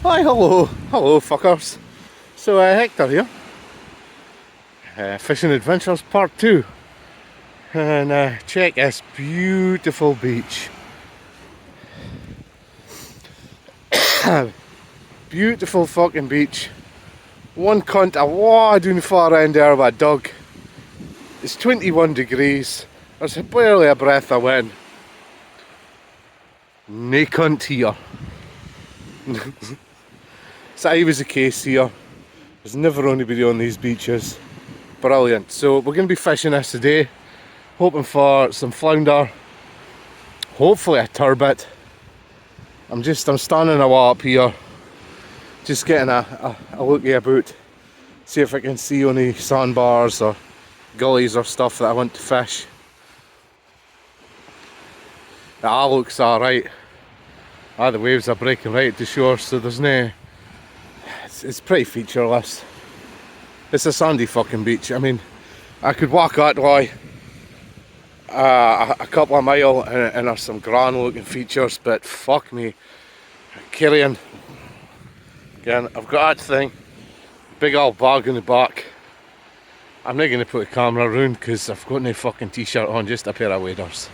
Hi, hello fuckers. So Hector here, Fishing Adventures Part 2, and check this beautiful beach. Beautiful fucking beach. One cunt a way down the far end there with a dog. It's 21 degrees, there's barely a breath of wind. No cunt here. So I was the case here. There's never anybody on these beaches. Brilliant. So we're going to be fishing this today, hoping for some flounder, hopefully a turbot. I'm standing a while up here, just getting a looky about, see if I can see any sandbars or gullies or stuff that I want to fish. That looks alright. The waves are breaking right at the shore, so there's no... It's pretty featureless. It's a sandy fucking beach. I mean, I could walk that way a couple of miles and there's some grand looking features, but fuck me. Carrying. Again, I've got that thing. Big old bag in the back. I'm not going to put the camera around because I've got no fucking t-shirt on, just a pair of waders.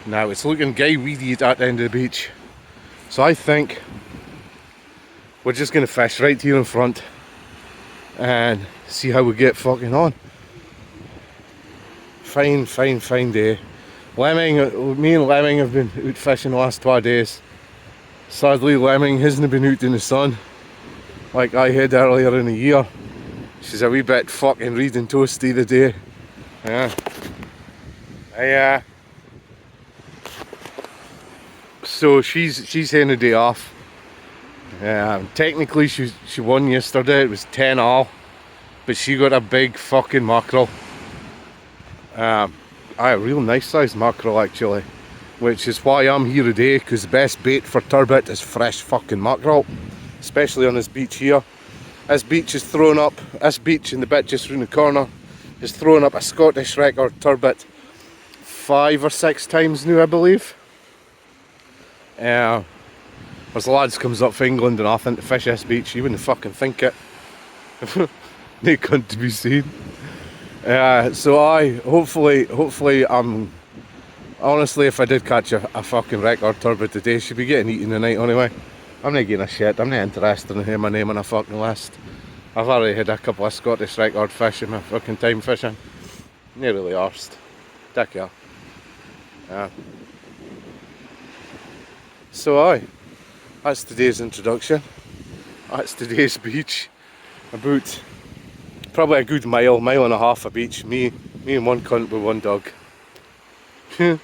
Now, it's looking guy weedy at that end of the beach. So I think we're just going to fish right here in front and see how we get fucking on. Fine day. Me and Lemming have been out fishing the last 2 days. Sadly, Lemming hasn't been out in the sun like I had earlier in the year. She's a wee bit fucking reading toasty today. Yeah. So she's having a day off. Technically she won yesterday. It was 10-all, but she got a big fucking mackerel. A real nice sized mackerel actually, which is why I'm here today, because the best bait for turbot is fresh fucking mackerel, especially on this beach here. This beach is throwing up, this beach in the bit just round the corner is throwing up a Scottish record turbot 5 or 6 times now, I believe. There's lads comes up from England and nothing to fish this beach. You wouldn't fucking think it. They couldn't to be seen. So hopefully honestly, if I did catch a fucking record turbot today, she'd be getting eaten tonight anyway. I'm not getting a shit. I'm not interested in hearing my name on a fucking list. I've already had a couple of Scottish record fish in my fucking time fishing. Not really arsed. Dick ya. So that's today's introduction. That's today's beach. About probably a good mile and a half a beach. Me and one cunt with one dog. Could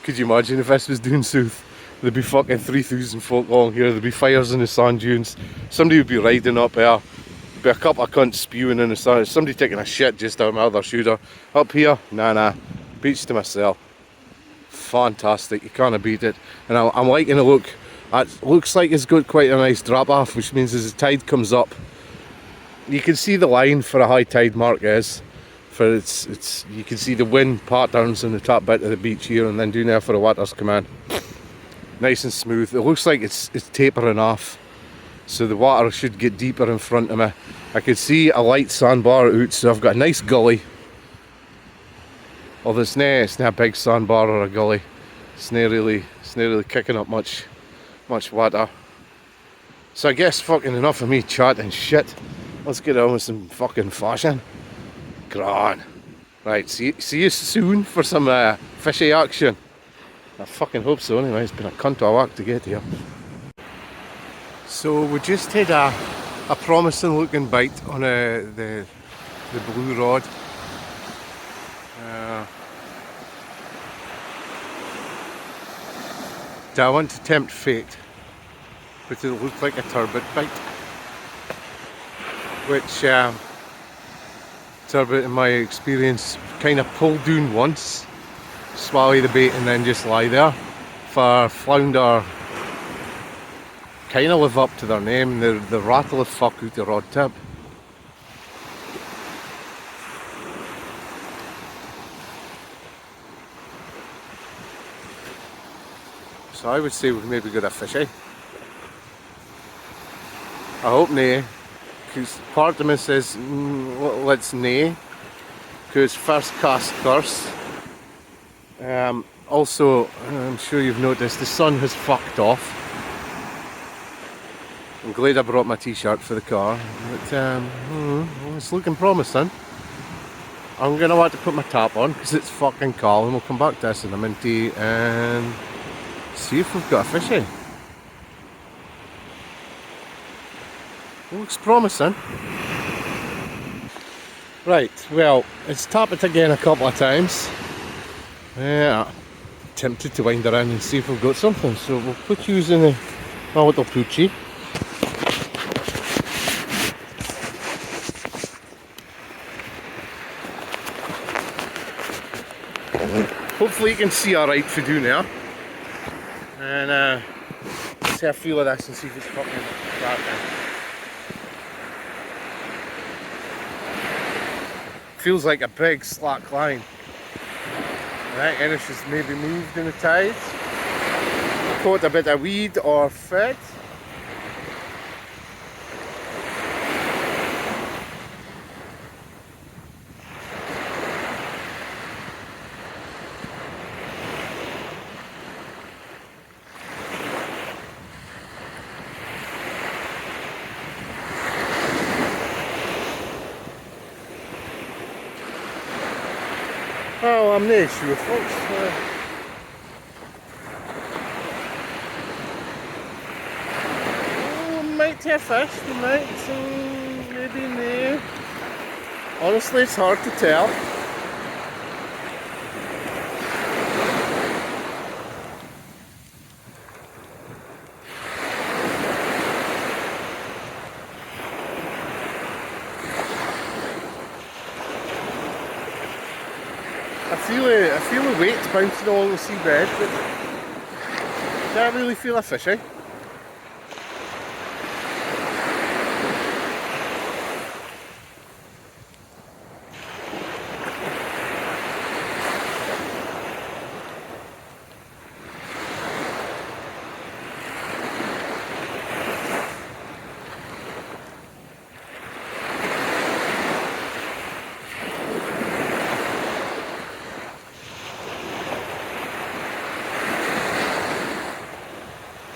you imagine if this was doing south? There'd be fucking 3,000 folk along here. There'd be fires in the sand dunes. Somebody would be riding up there. There'd be a couple of cunts spewing in the sand. Somebody taking a shit just out of my other shooter. Up here, nah. Beach to myself. Fantastic. You can't beat it. And I'm liking the look. It looks like it's got quite a nice drop off, which means as the tide comes up, you can see the line for a high tide mark is. For it's you can see the wind patterns in the top bit of the beach here, and then down there for the waters come in. Nice and smooth. It looks like it's tapering off, so the water should get deeper in front of me. I could see a light sandbar out, so I've got a nice gully. Although it's not a big sandbar or a gully. It's not really kicking up much water. So I guess fucking enough of me chatting shit. Let's get on with some fucking fishing. Gran. Right, see you soon for some fishy action. I fucking hope so anyway. It's been a cunt of a walk to get here. So we just had a promising looking bite on the blue rod. I want to tempt fate, but it looked like a turbot bite, which turbot in my experience kind of pull down once, swallow the bait and then just lie there. For flounder, kind of live up to their name. They rattle the fuck out the rod tip. So I would say we've maybe got a fishy. I hope nae, because part of me says let's nae, because first cast curse. Also, I'm sure you've noticed the sun has fucked off. I'm glad I brought my t-shirt for the car, but it's looking promising. I'm going to want to put my top on because it's fucking cold, and we'll come back to this in a minute and see if we've got a fishy. Looks promising. Right, well, it's tapped it again a couple of times. Yeah, tempted to wind around and see if we've got something, so we'll put you in a little poochie. Hopefully you can see alright for doing now. And let's have a feel of this and see if it's fucking cracking. Feels like a big slack line. Right, and it's just maybe moved in the tides. Caught a bit of weed or fed. Oh, I'm not sure, folks. Might have fish, we might, maybe no. Honestly, it's hard to tell. I feel a weight bouncing along the seabed, but can't really feel a fishy.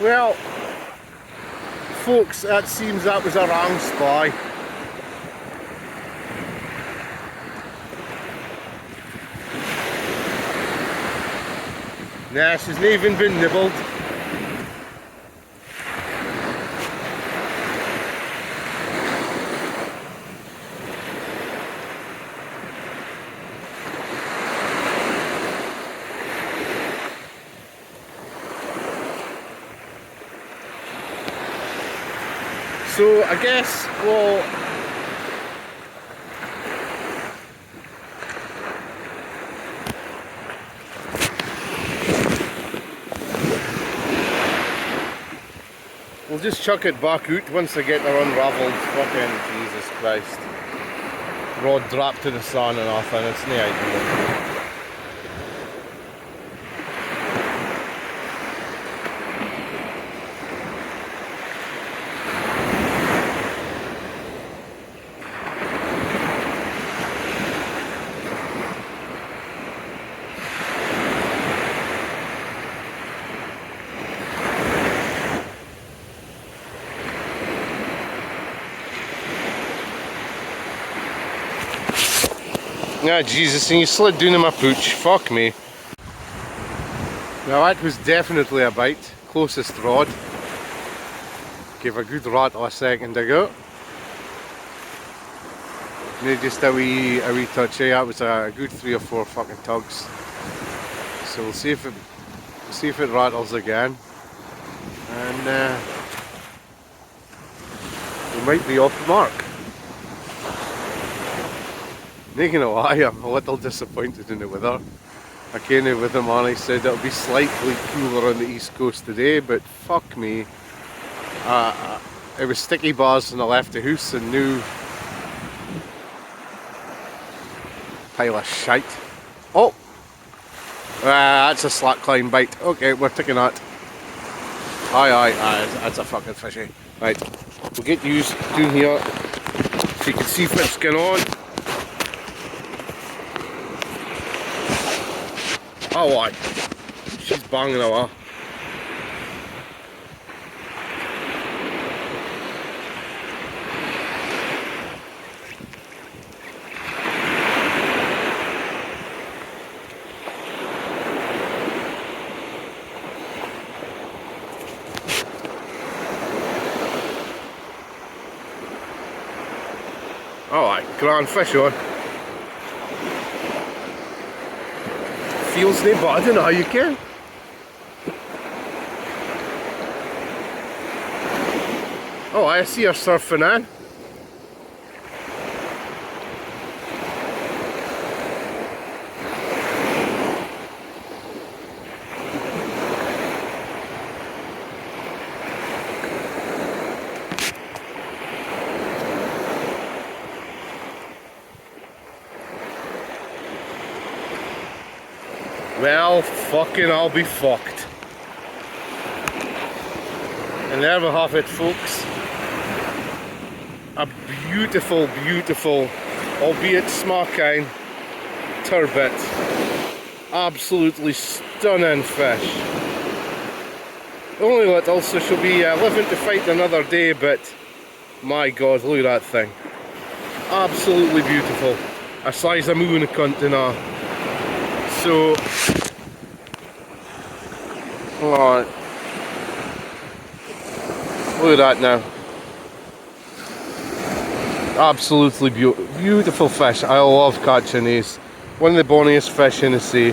Well, folks, it seems that was a wrong spy. Nah, she's not even been nibbled. So I guess, well, we'll just chuck it back out once I get her unravelled. Fucking Jesus Christ. Rod dropped to the sun and off, and it's no ideal. Ah, Jesus, and you slid down in my pooch. Fuck me. Now that was definitely a bite. Closest rod. Gave a good rattle a second ago. Maybe just a wee touch. That was a good 3 or 4 fucking tugs. So we'll see if it rattles again. And we might be off the mark. Not gonna lie, I'm a little disappointed in the weather. I came in with him on, he said it'll be slightly cooler on the east coast today, but fuck me. It was sticky bars when I left the house and new pile of shite. Oh! That's a slackline bite. Okay, we're taking that. Aye, that's a fucking fishy. Right. We'll get used doing here so you can see what's going on. Oh, aye. She's banging away. Alright, grand fish on. Feels no, but I don't know how you can. Oh, I see her surfing in. Well, fucking I'll be fucked. And there we have it, folks. A beautiful, beautiful, albeit small kind, turbot. Absolutely stunning fish. Only little, so she'll be living to fight another day, but my god, look at that thing. Absolutely beautiful. A size of moon a cunt in a. So, alright, look at that now. Absolutely beautiful fish. I love catching these. One of the bonniest fish in the sea.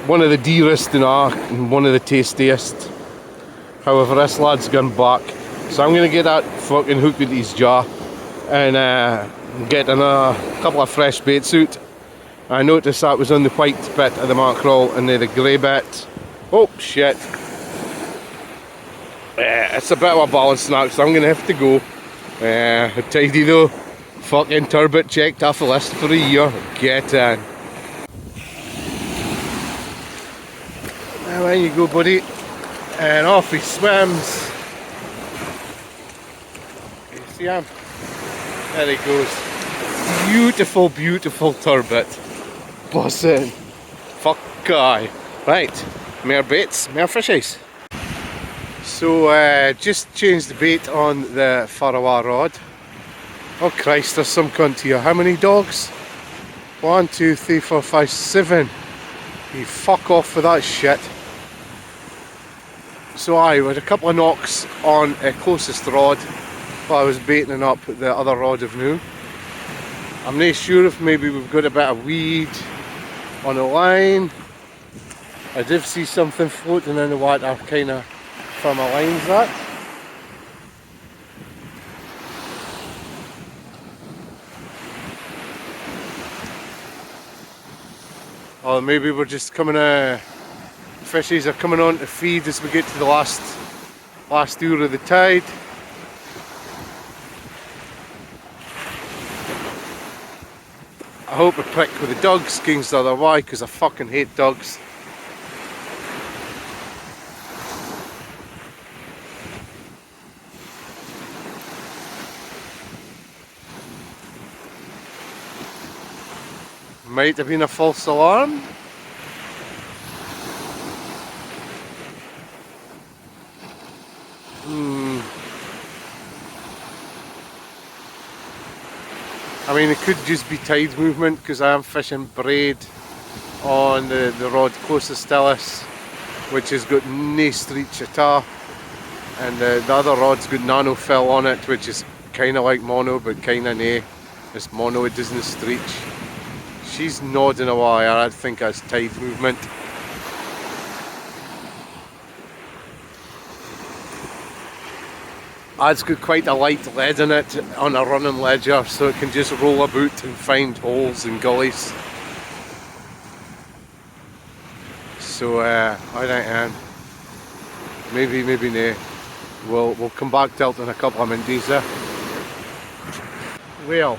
One of the dearest in our, and one of the tastiest. However, this lad's gone back, so I'm going to get that fucking hook with his jaw and get another couple of fresh baits out. I noticed that was on the white bit of the mackerel and then the grey bit. Oh shit. It's a bit of a balancing act, so I'm going to have to go. Tidy though. Fucking turbot checked off the list for a year. Get in. Now in you go, buddy. And off he swims. You see him? There he goes. Beautiful, beautiful turbot. Buzzing. Fuck guy. Right, more baits, more fishies. So just changed the bait on the faraway rod. Oh Christ, there's some cunt here. How many dogs? 1, 2, 3, 4, 5, 7. You fuck off with that shit. So I had a couple of knocks on a closest rod while I was baiting up the other rod of new. I'm not sure if maybe we've got a bit of weed on the line. I did see something floating in the water kind of from my lines that. Or maybe we're just coming fishies are coming on to feed as we get to the last hour of the tide. I hope I pick with the dogs against the other way because I fucking hate dogs. Might have been a false alarm. I mean, it could just be tide movement because I am fishing braid on the rod closest to us, which has got no streach at all, and the other rod's got nano fill on it, which is kind of like mono but kind of nae. It's mono, it doesn't streach. She's nodding away, I think that's tide movement. It's got quite a light lead in it on a running ledger, so it can just roll about and find holes and gullies. So I don't know, maybe no. We'll come back to it in a couple of minutes there. Well,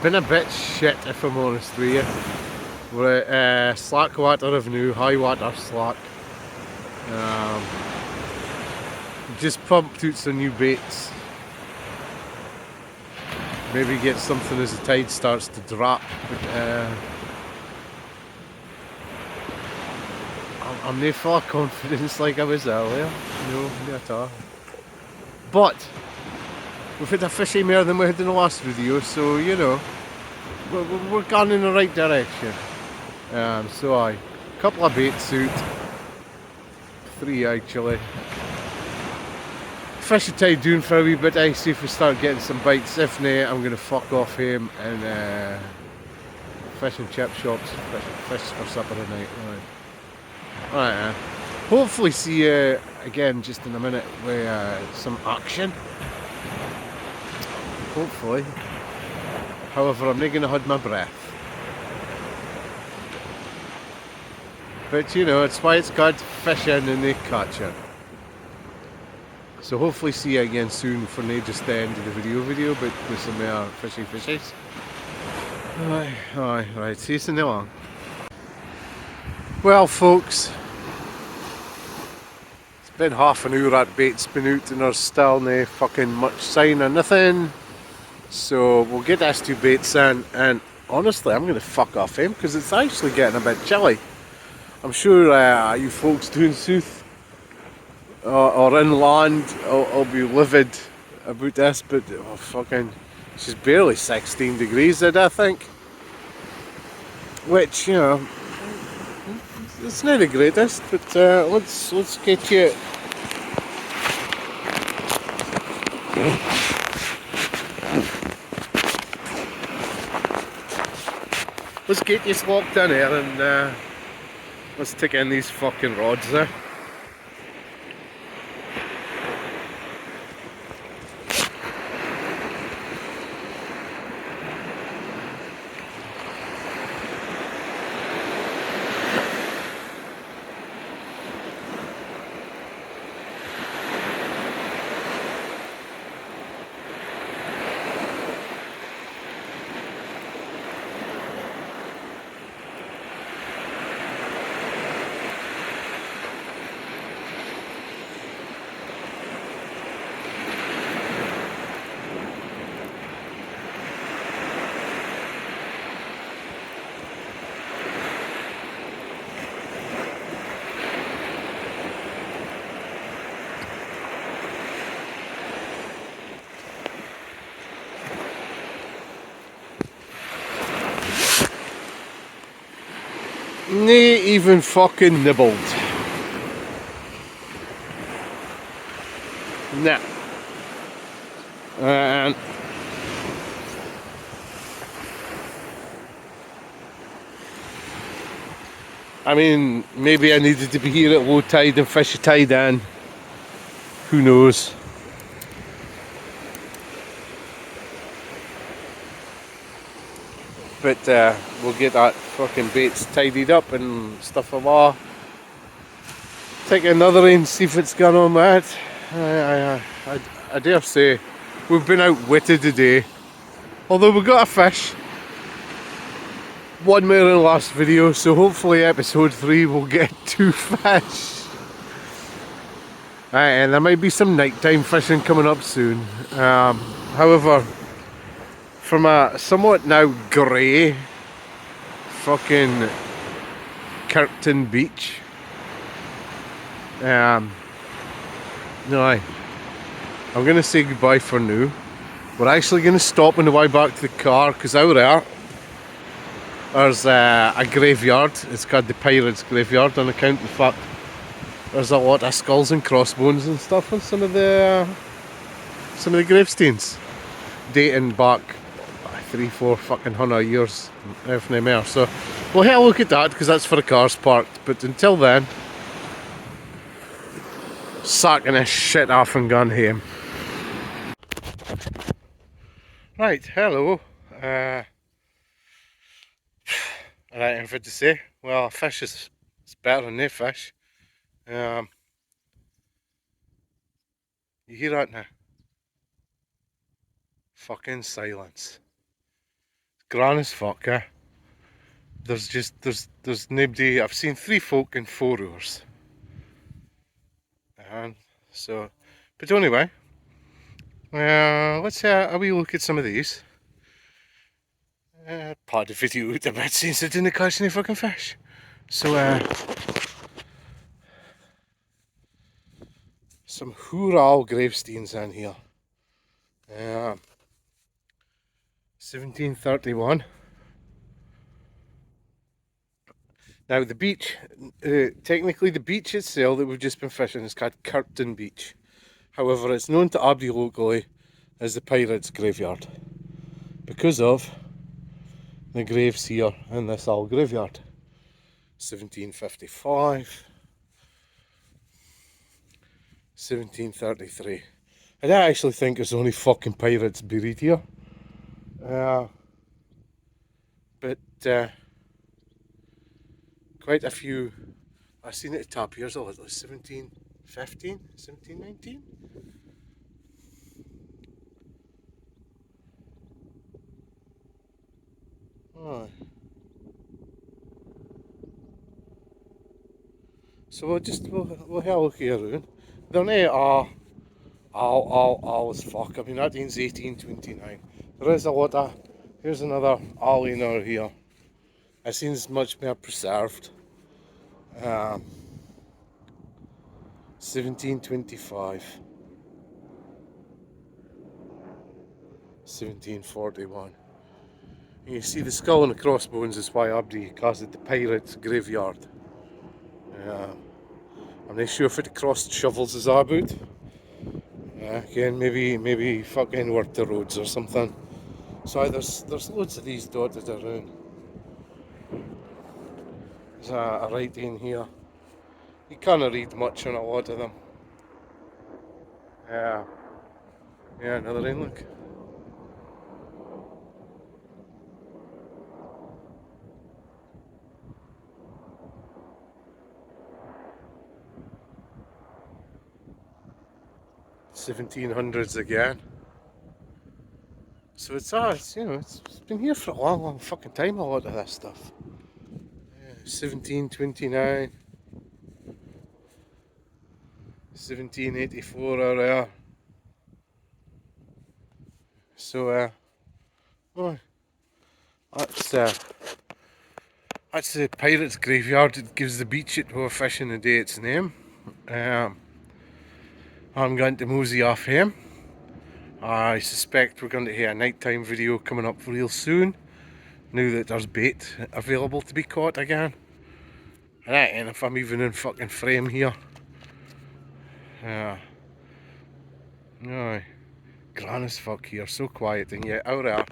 been a bit shit if I'm honest with you. We're at slack water of new, high water slack. just pumped out some new baits. Maybe get something as the tide starts to drop. But I'm not full of confidence like I was earlier. No, not at all. But we've had a fishy more than we had in the last video, so you know, we're going in the right direction. So a couple of baits out, 3 actually. Fish the tide down for a wee bit, see if we start getting some bites. If not, I'm going to fuck off home and fish and chip shops, fish for supper tonight. Alright, hopefully see you again just in a minute with some action. Hopefully. However, I'm not going to hold my breath. But you know, it's why it's called fishing and not catching. So hopefully see you again soon for not just the end of the video, but with some more fishies. Aye, right, see you soon along. Well folks, it's been half an hour that bait's been out and there's still no fucking much sign or nothing. So we'll get these 2 baits in, and honestly I'm going to fuck off him because it's actually getting a bit chilly. I'm sure you folks doing south or inland I'll be livid about this, but oh, fucking, she's barely 16 degrees I think, which, you know, it's not the greatest, but let's get you. Let's get you locked in here and let's take in these fucking rods there. Nay, even fucking nibbled. Nah. And I mean, maybe I needed to be here at low tide and fish a tide in. Who knows? But we'll get that fucking baits tidied up and stuff like that. Take another in, see if it's gone on mad. I dare say we've been outwitted today. Although we got a fish. One more in the last video, so hopefully episode 3 will get 2 fish. And there might be some nighttime fishing coming up soon. However, from a somewhat now grey fucking Kirkton Beach, no, I'm going to say goodbye for now. We're actually going to stop on the way back to the car because out there there's a graveyard. It's called the Pirates Graveyard on account of the fact there's a lot of skulls and crossbones and stuff on some of the gravestones dating back 3-4 fucking 100 years, if not more. So we'll have a look at that because that's for the cars parked. But until then, sacking this shit off and gone home. Right, hello. Anything to say? Well, fish is better than no fish. You hear that now? Fucking silence. Gran as fuck, eh? There's nobody. I've seen 3 folk in 4 hours. And so But anyway, let's have a wee look at some of these. Part of the video out a bit since I didn't catch any fucking fish. So, some Hural gravesteins in here. 1731. Now the beach, technically the beach itself that we've just been fishing is called Kirkton Beach. However, it's known to Aberdeen locally as the Pirates Graveyard because of the graves here in this old graveyard. 1755, 1733. I don't actually think there's only fucking pirates buried here. But quite a few. I've seen it at top years old, 1715, 1719. Oh. So we'll have a look here, Ruin. They're not all as fuck. I mean, that means 1829. There is a lot of. Here's another Aliner here. It seems much more preserved. 1725. 1741. And you see the skull and the crossbones is why Aberdeen calls it the Pirates Graveyard. I'm not sure if it crossed shovels is about. Again, maybe fucking worked the roads or something. So there's loads of these dotted around. There's a writing here. You can't read much on a lot of them. Yeah, another one, look. $1700s again. So it's been here for a long fucking time, a lot of this stuff. 1729, 1784 or there. So that's the Pirates Graveyard. It gives the beach it were fishing the day its name. I'm going to mosey off him. I suspect we're going to hear a nighttime video coming up real soon, now that there's bait available to be caught again. And if I'm even in fucking frame here. Aye. Grand as fuck here, so quiet, and yet out there,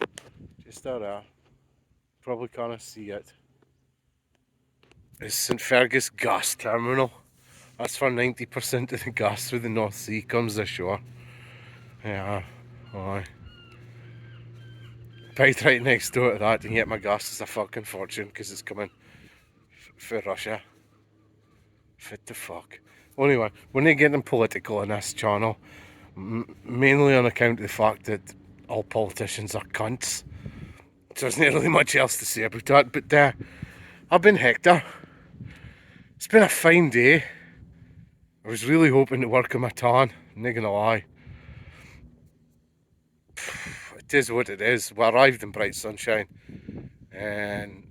just out there, probably can't see it. It's St Fergus Gas Terminal. That's for 90% of the gas through the North Sea comes ashore. Aye. Paid right next door to that, and yet my gas is a fucking fortune because it's coming for Russia. Fit the fuck. Anyway, we're not getting political on this channel, mainly on account of the fact that all politicians are cunts. So there's not really much else to say about that, but I've been Hector. It's been a fine day. I was really hoping to work on my tan, not gonna lie. It is what it is. We arrived in bright sunshine and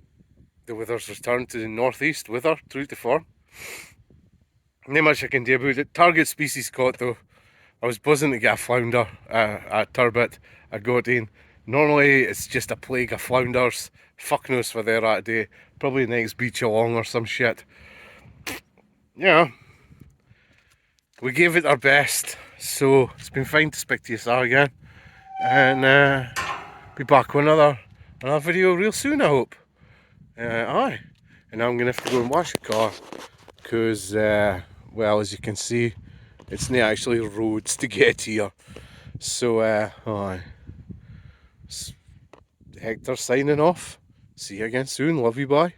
the weather's returned to the northeast weather, true to form. Not much I can do about it. Target species caught though. I was buzzing to get a flounder, a turbot, a godine. Normally it's just a plague of flounders. Fuck knows where they're at today. Probably the next beach along or some shit. Yeah. We gave it our best, so it's been fine to speak to you sir again. And be back with another video real soon, I hope. Aye. And I'm going to have to go and wash the car because, well, as you can see, it's not actually roads to get here. So, aye. Hector signing off. See you again soon. Love you, bye.